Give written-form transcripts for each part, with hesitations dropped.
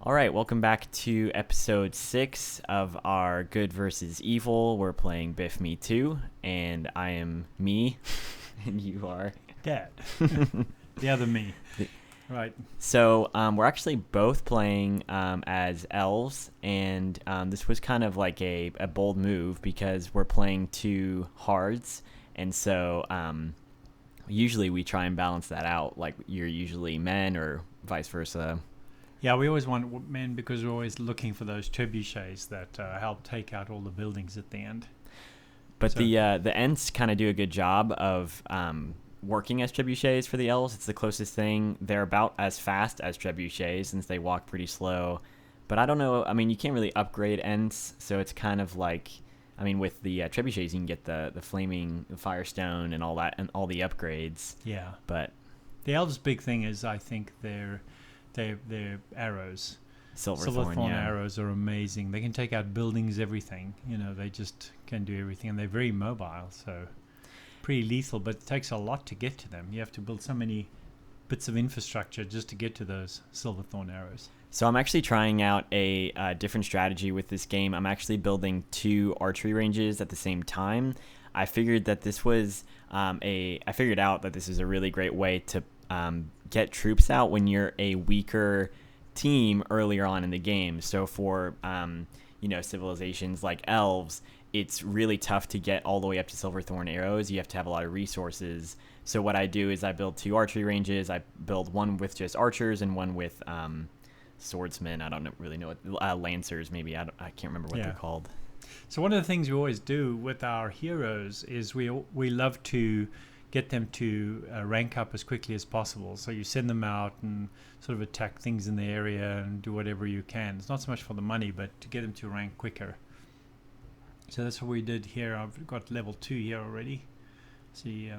All right, welcome back to episode 6 of our Good versus Evil. We're playing BFME 2, and I am me, and you are... Dad. The other me. Right. So we're actually both playing as elves, and this was kind of like a bold move because we're playing 2 hards, and so usually we try and balance that out, like you're usually men or vice versa. Yeah, we always want men because we're always looking for those trebuchets that help take out all the buildings at the end. But the Ents kind of do a good job of working as trebuchets for the elves. It's the closest thing. They're about as fast as trebuchets since they walk pretty slow. But I don't know. I mean, you can't really upgrade Ents, so it's kind of like, I mean, with the trebuchets, you can get the flaming firestone and all that and all the upgrades. Yeah. But the elves' big thing is, I think, their arrows. Silverthorn arrows are amazing. They can take out buildings, everything. You know, they just can do everything, and they're very mobile, so pretty lethal. But it takes a lot to get to them. You have to build so many bits of infrastructure just to get to those Silverthorn arrows. So I'm actually trying out a different strategy with this game. I'm actually building 2 archery ranges at the same time. I figured that this was I figured out that this is a really great way to get troops out when you're a weaker team earlier on in the game. So for civilizations like elves, it's really tough to get all the way up to Silverthorn arrows. You have to have a lot of resources. So what I do is I build 2 archery ranges. I build one with just archers and one with swordsmen. I don't really know what lancers maybe. I can't remember what they're called. So one of the things we always do with our heroes is we love to get them to rank up as quickly as possible. So you send them out and sort of attack things in the area and do whatever you can. It's not so much for the money, but to get them to rank quicker. So that's what we did here. I've got level 2 here already. See,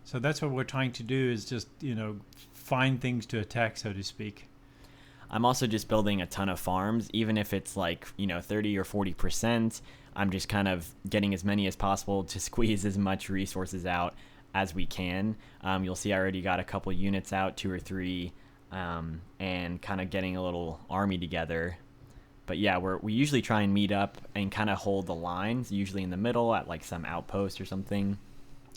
so that's what we're trying to do is just, find things to attack, so to speak. I'm also just building a ton of farms, even if it's like, 30 or 40%. I'm just kind of getting as many as possible to squeeze as much resources out as we can. You'll see I already got a couple units out, 2 or 3, and kind of getting a little army together. But yeah, we usually try and meet up and kind of hold the lines, usually in the middle at like some outpost or something.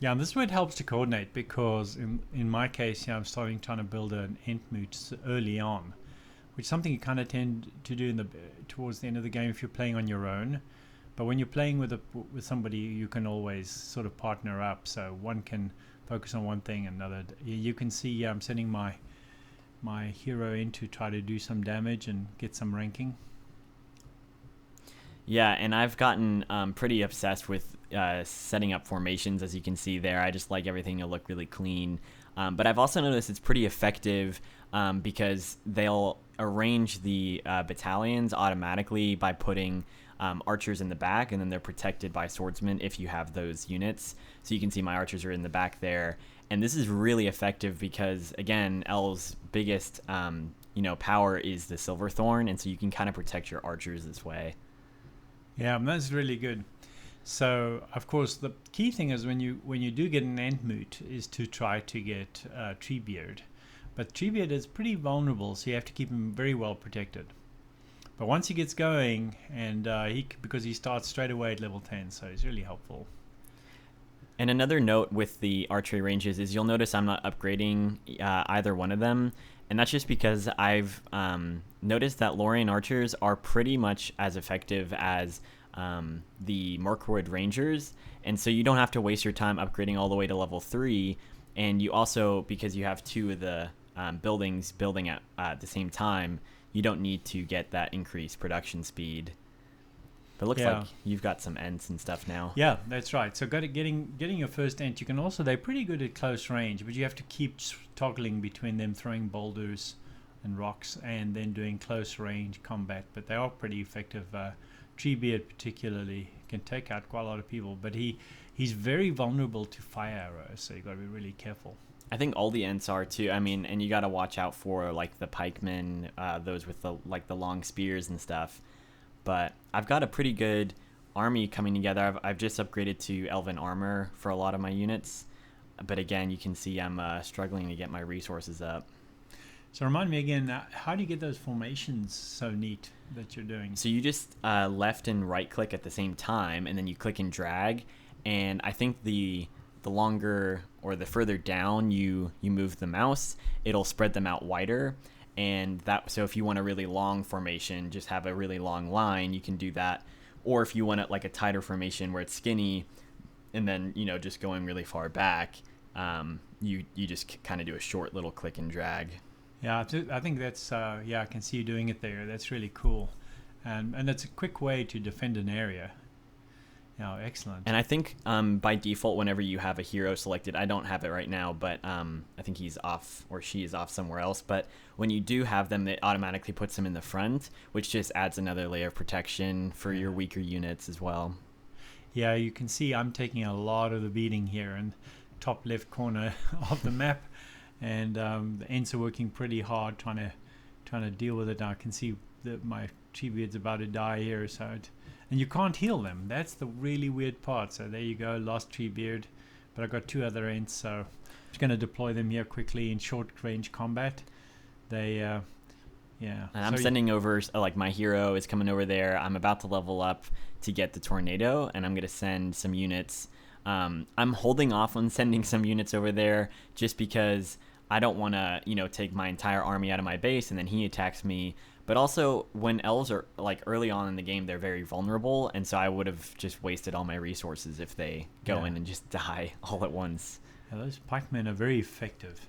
Yeah, and this is where it helps to coordinate because in my case, I'm trying to build an Entmoot early on, which is something you kind of tend to do towards the end of the game if you're playing on your own. But when you're playing with somebody, you can always sort of partner up. So one can focus on one thing, another. You can see I'm sending my hero in to try to do some damage and get some ranking. Yeah, and I've gotten pretty obsessed with setting up formations, as you can see there. I just like everything to look really clean. But I've also noticed it's pretty effective because they'll arrange the battalions automatically by putting archers in the back, and then they're protected by swordsmen if you have those units. So you can see my archers are in the back there. And this is really effective because, again, elves' biggest power is the Silverthorn, and so you can kind of protect your archers this way. Yeah, that's really good. So, of course, the key thing is when you do get an Entmoot is to try to get Treebeard. But Treebeard is pretty vulnerable, so you have to keep him very well protected. But once he gets going, and because he starts straight away at level 10, so he's really helpful. And another note with the archery ranges is you'll notice I'm not upgrading either one of them. And that's just because I've noticed that Lorien archers are pretty much as effective as the Mirkwood Rangers. And so you don't have to waste your time upgrading all the way to level 3. And you also, because you have 2 of the buildings building at the same time, you don't need to get that increased production speed. But it looks like you've got some Ents and stuff now. Yeah, that's right. So getting your first Ent, you can also, they're pretty good at close range, but you have to keep toggling between them throwing boulders and rocks and then doing close range combat. But they are pretty effective. Treebeard particularly can take out quite a lot of people, but he's very vulnerable to fire arrows, so you've got to be really careful. I think all the Ents are too. I mean, and you got to watch out for like the pikemen, those with the long spears and stuff. But I've got a pretty good army coming together. I've just upgraded to Elven Armor for a lot of my units. But again, you can see I'm struggling to get my resources up. So remind me again, how do you get those formations so neat that you're doing? So you just left and right click at the same time, and then you click and drag. And I think the longer or the further down you move the mouse, it'll spread them out wider. And that, so if you want a really long formation, just have a really long line, you can do that. Or if you want it like a tighter formation where it's skinny, and then just going really far back, you just kind of do a short little click and drag. Yeah, I think that's I can see you doing it there. That's really cool, and it's a quick way to defend an area. Yeah, excellent. And I think by default, whenever you have a hero selected, I don't have it right now, but I think he's off or she is off somewhere else. But when you do have them, it automatically puts them in the front, which just adds another layer of protection for your weaker units as well. Yeah, you can see I'm taking a lot of the beating here in top left corner of the map, and the Ents are working pretty hard trying to deal with it. Now I can see that my Treebeard's about to die here, and you can't heal them. That's the really weird part. So there you go, lost Treebeard, but I've got 2 other Ents, so I'm just going to deploy them here quickly in short range combat. They yeah. And I'm sending over, like my hero is coming over there. I'm about to level up to get the tornado, and I'm going to send some units. I'm holding off on sending some units over there just because I don't want to, take my entire army out of my base and then he attacks me. But also, when elves are like early on in the game, they're very vulnerable, and so I would have just wasted all my resources if they go in and just die all at once. Yeah, those pikemen are very effective.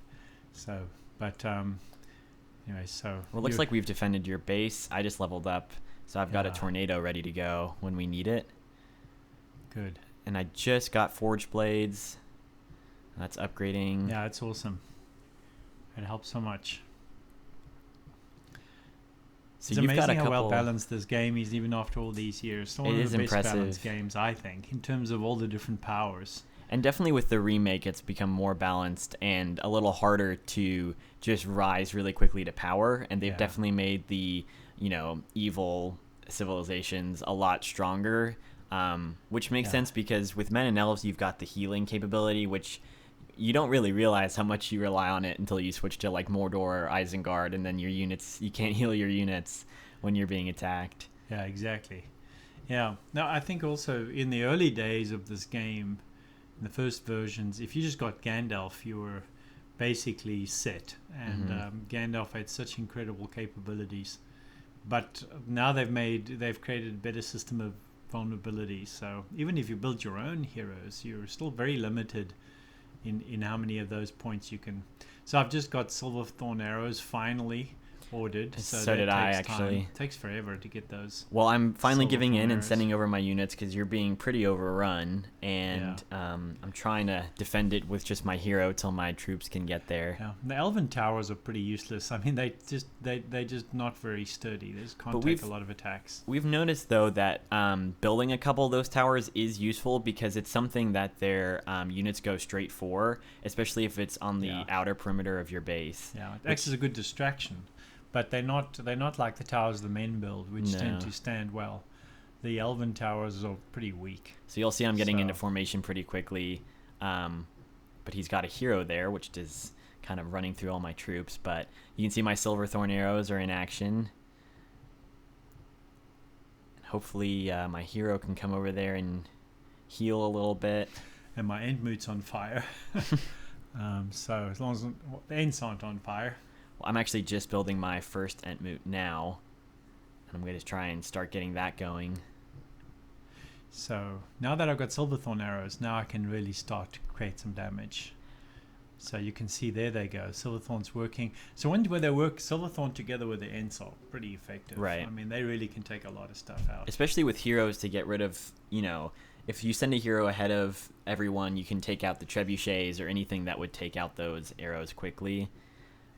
So, but anyway, so well, it looks like we've defended your base. I just leveled up, so I've got a tornado ready to go when we need it. Good. And I just got forge blades. That's upgrading. Yeah, it's awesome. It helps so much. So it's amazing how well balanced this game is, even after all these years. It's one of the best balanced games, I think, in terms of all the different powers. And definitely with the remake, it's become more balanced and a little harder to just rise really quickly to power. And they've definitely made the, evil civilizations a lot stronger, which makes sense because with men and elves, you've got the healing capability, which you don't really realize how much you rely on it until you switch to like Mordor or Isengard, and then your units, you can't heal your units when you're being attacked. Yeah, exactly. Yeah. Now, I think also in the early days of this game, in the first versions, if you just got Gandalf, you were basically set. And Gandalf had such incredible capabilities. But now they've created a better system of vulnerabilities. So even if you build your own heroes, you're still very limited in how many of those points you can. So I've just got Silverthorn arrows finally ordered. So did I, actually. It takes forever to get those. Well, I'm finally giving in and sending over my units because you're being pretty overrun, and I'm trying to defend it with just my hero till my troops can get there. Yeah, the Elven towers are pretty useless. I mean, they just not very sturdy. They just can't take a lot of attacks. We've noticed though that building a couple of those towers is useful because it's something that their units go straight for, especially if it's on the outer perimeter of your base. Yeah, it acts as a good distraction. But they're not like the towers the men build, which tend to stand well. The Elven towers are pretty weak. So you'll see I'm getting into formation pretty quickly. But he's got a hero there, which is kind of running through all my troops. But you can see my Silverthorn arrows are in action. Hopefully my hero can come over there and heal a little bit. And my Entmoot's on fire. So as long as the Ents aren't on fire. I'm actually just building my first Entmoot now, and I'm going to try and start getting that going. So now that I've got Silverthorn arrows, now I can really start to create some damage. So you can see there they go. Silverthorn's working. So when they work Silverthorn together with the Ents are pretty effective. Right. I mean, they really can take a lot of stuff out. Especially with heroes to get rid of, if you send a hero ahead of everyone, you can take out the trebuchets or anything that would take out those arrows quickly.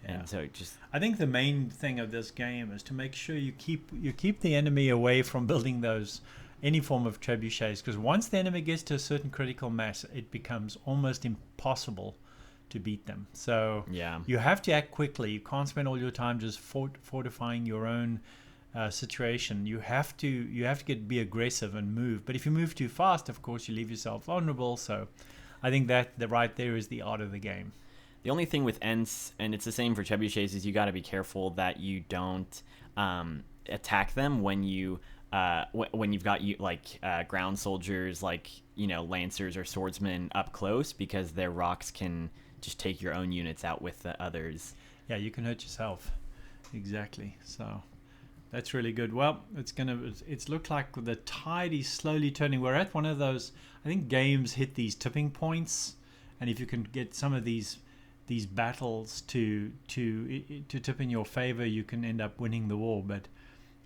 Yeah. And so I think the main thing of this game is to make sure you keep the enemy away from building any form of trebuchets, because once the enemy gets to a certain critical mass, it becomes almost impossible to beat them. So you have to act quickly. You can't spend all your time just fortifying your own situation. You have to be aggressive and move. But if you move too fast, of course, you leave yourself vulnerable. So I think that right there is the art of the game. The only thing with Ents, and it's the same for trebuchets, is you got to be careful that you don't attack them when when you've got ground soldiers, like lancers or swordsmen up close, because their rocks can just take your own units out with the others. Yeah, you can hurt yourself. Exactly. So that's really good. Well, it's looked like the tide is slowly turning. We're at one of those, I think games hit these tipping points, and if you can get some of these battles to tip in your favor, you can end up winning the war. But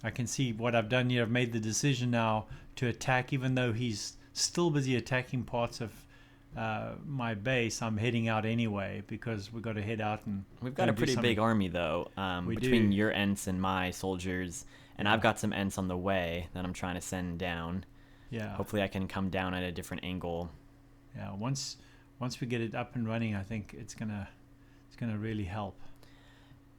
I can see what I've done here. I've made the decision now to attack, even though he's still busy attacking parts of my base. I'm heading out anyway because we've got to head out, and we've got a pretty big army though, between your Ents and my soldiers, and I've got some Ents on the way that I'm trying to send down. Yeah. Hopefully I can come down at a different angle. Yeah. Once we get it up and running, I think it's gonna really help.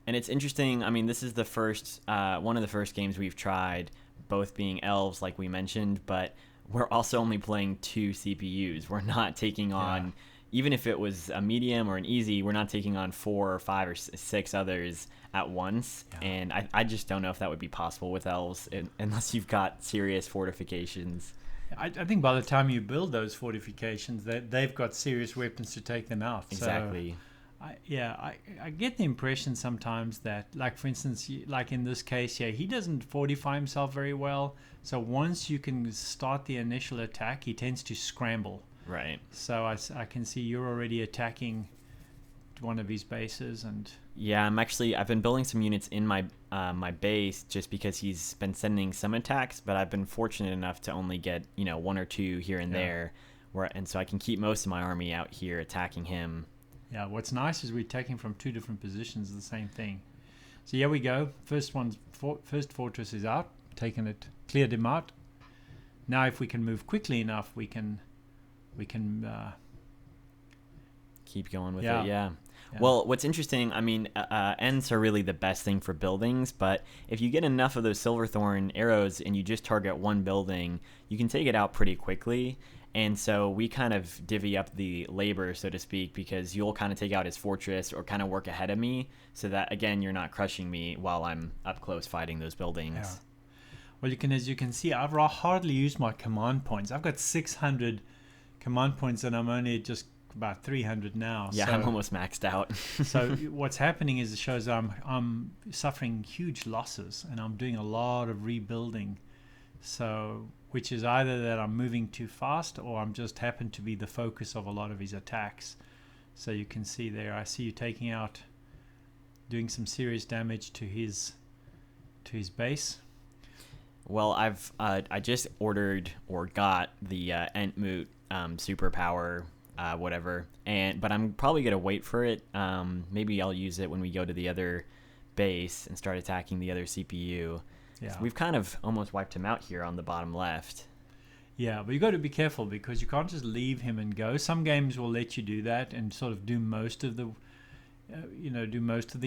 And it's interesting. I mean, this is the first one of the first games we've tried, both being elves, like we mentioned, but we're also only playing 2 CPUs. We're not taking on, even if it was a medium or an easy, we're not taking on 4 or 5 or 6 others at once. Yeah. And I just don't know if that would be possible with elves unless you've got serious fortifications. I think by the time you build those fortifications, they've got serious weapons to take them out. Exactly. So, I get the impression sometimes that, like for instance, like in this case, he doesn't fortify himself very well. So once you can start the initial attack, he tends to scramble. Right. So I can see you're already attacking one of his bases, and yeah, I've been building some units in my my base just because he's been sending some attacks, but I've been fortunate enough to only get 1 or 2 here and there, and so I can keep most of my army out here attacking him. Yeah, what's nice is we're attacking from 2 different positions, the same thing. So here we go. First fortress is out, taken it, cleared him out. Now if we can move quickly enough, we can keep going with it. Yeah. Well, what's interesting, I mean, Ents are really the best thing for buildings, but if you get enough of those Silverthorn arrows and you just target one building, you can take it out pretty quickly. And so we kind of divvy up the labor, so to speak, because you'll kind of take out his fortress or kind of work ahead of me so that, again, you're not crushing me while I'm up close fighting those buildings. Yeah. Well, as you can see, I've hardly used my command points. I've got 600 command points and I'm only just about 300 now. Yeah, so I'm almost maxed out. So what's happening is it shows I'm suffering huge losses and I'm doing a lot of rebuilding. So, which is either that I'm moving too fast or I'm just happen to be the focus of a lot of his attacks. So you can see there, I see you doing some serious damage to his base. Well, I just ordered or got the Entmoot superpower, whatever, but I'm probably gonna wait for it. Maybe I'll use it when we go to the other base and start attacking the other CPU. Yeah. So we've kind of almost wiped him out here on the bottom left. Yeah, but you got to be careful because you can't just leave him and go. Some games will let you do that and sort of do most of the,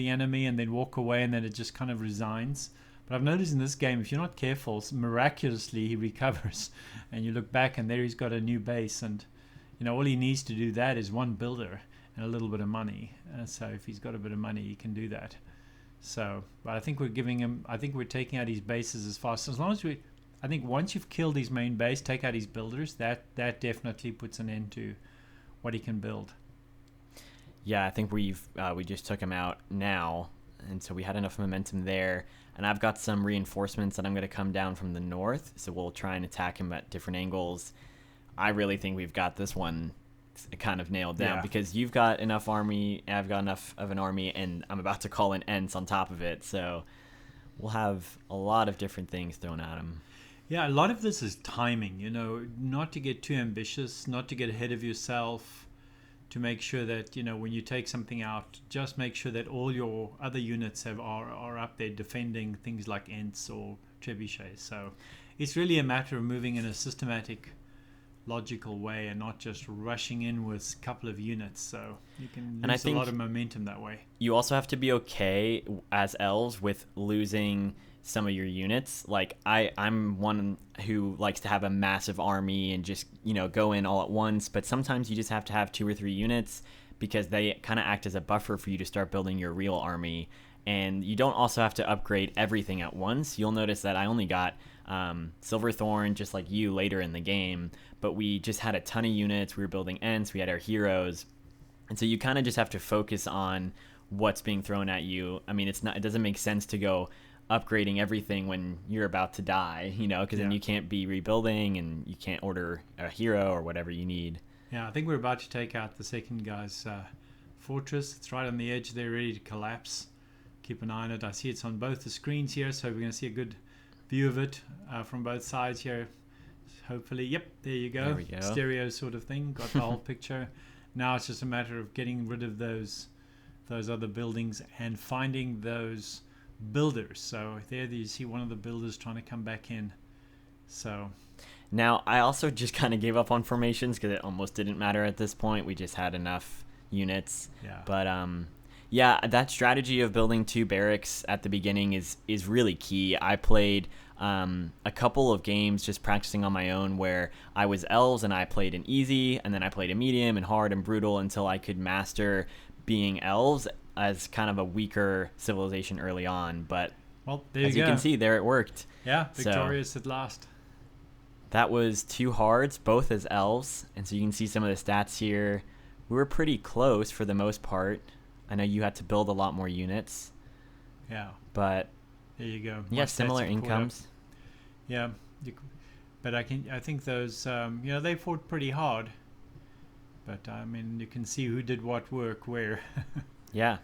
enemy and then walk away and then it just kind of resigns. But I've noticed in this game, if you're not careful, miraculously he recovers, and you look back and there he's got a new base, and all he needs to do that is one builder and a little bit of money. So if he's got a bit of money, he can do that. So, but I think we're taking out his bases as fast as long as I think once you've killed his main base, take out his builders, that definitely puts an end to what he can build. Yeah, I think we just took him out now, and so we had enough momentum there. And I've got some reinforcements that I'm going to come down from the north, so we'll try and attack him at different angles. I really think we've got this one kind of nailed down because you've got enough army, I've got enough of an army, and I'm about to call in Ents on top of it, so we'll have a lot of different things thrown at him. Yeah, a lot of this is timing, not to get too ambitious, not to get ahead of yourself, to make sure that, when you take something out, just make sure that all your other units are up there defending things like Ents or trebuchets. So it's really a matter of moving in a systematic, logical way and not just rushing in with a couple of units. So you can lose a lot of momentum that way. You also have to be okay as elves with losing some of your units. Like I'm one who likes to have a massive army and just go in all at once, but sometimes you just have to have 2 or 3 units because they kind of act as a buffer for you to start building your real army. And you don't also have to upgrade everything at once. You'll notice that I only got Silverthorn, just like you, later in the game, but we just had a ton of units. We were building Ents, we had our heroes, and so you kind of just have to focus on what's being thrown at you. I mean, it doesn't make sense to go upgrading everything when you're about to die, because then you can't be rebuilding and you can't order a hero or whatever you need. Yeah, I think we're about to take out the second guy's fortress. It's right on the edge there, ready to collapse. Keep an eye on it. I see it's on both the screens here, so we're going to see a good view of it from both sides here. Hopefully, yep, there you go. There we go. Stereo sort of thing. Got the whole picture. Now it's just a matter of getting rid of those other buildings and finding those builders. So there you see one of the builders trying to come back in. So now I also just kind of gave up on formations because it almost didn't matter at this point. We just had enough units. Yeah. But yeah, that strategy of building 2 barracks at the beginning is really key. I played a couple of games just practicing on my own where I was elves and I played an easy, and then I played a medium and hard and brutal until I could master being elves as kind of a weaker civilization early on. But well, there as you you go. can see, there it worked. Yeah, victorious at last. That was 2 hards, both as elves, and so you can see some of the stats here. We were pretty close for the most part. I know you had to build a lot more units. Yeah. But there you go. Yeah, similar incomes. Yeah, but I think those they fought pretty hard. But I mean, you can see who did what work where. Yeah,